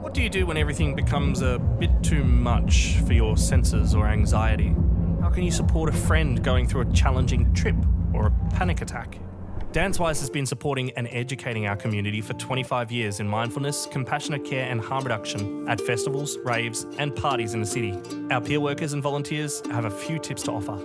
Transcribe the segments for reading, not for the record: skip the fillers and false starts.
What do you do when everything becomes a bit too much for your senses or anxiety? How can you support a friend going through a challenging trip or a panic attack? DanceWise has been supporting and educating our community for 25 years in mindfulness, compassionate care and harm reduction at festivals, raves and parties in the city. Our peer workers and volunteers have a few tips to offer.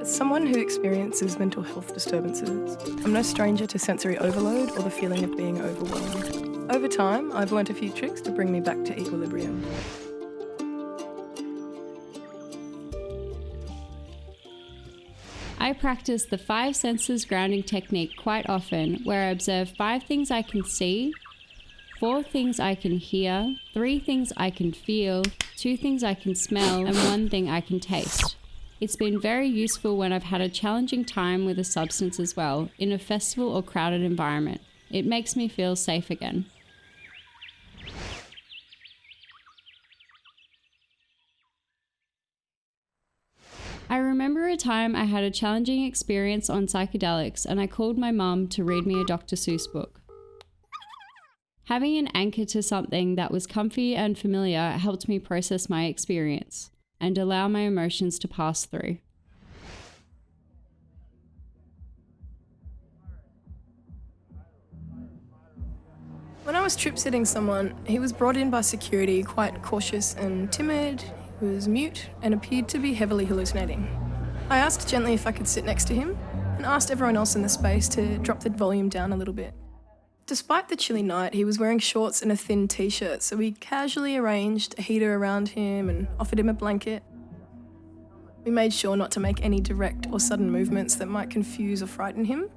As someone who experiences mental health disturbances, I'm no stranger to sensory overload or the feeling of being overwhelmed. Over time, I've learnt a few tricks to bring me back to equilibrium. I practice the 5 senses grounding technique quite often, where I observe 5 things I can see, 4 things I can hear, 3 things I can feel, 2 things I can smell, and 1 thing I can taste. It's been very useful when I've had a challenging time with a substance as well, in a festival or crowded environment. It makes me feel safe again. I remember a time I had a challenging experience on psychedelics and I called my mum to read me a Dr. Seuss book. Having an anchor to something that was comfy and familiar helped me process my experience and allow my emotions to pass through. When I was trip-sitting someone, he was brought in by security, quite cautious and timid. He was mute and appeared to be heavily hallucinating. I asked gently if I could sit next to him and asked everyone else in the space to drop the volume down a little bit. Despite the chilly night, he was wearing shorts and a thin t-shirt, so we casually arranged a heater around him and offered him a blanket. We made sure not to make any direct or sudden movements that might confuse or frighten him.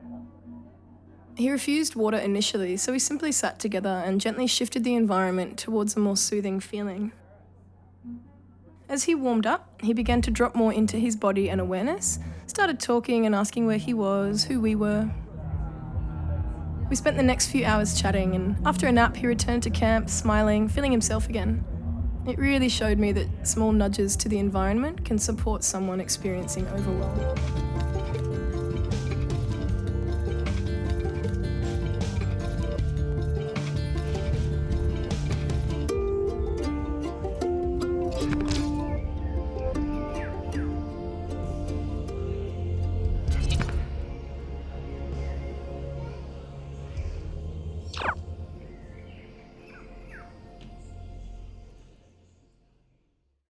He refused water initially, so we simply sat together and gently shifted the environment towards a more soothing feeling. As he warmed up, he began to drop more into his body and awareness, started talking and asking where he was, who we were. We spent the next few hours chatting, and after a nap he returned to camp, smiling, feeling himself again. It really showed me that small nudges to the environment can support someone experiencing overwhelm.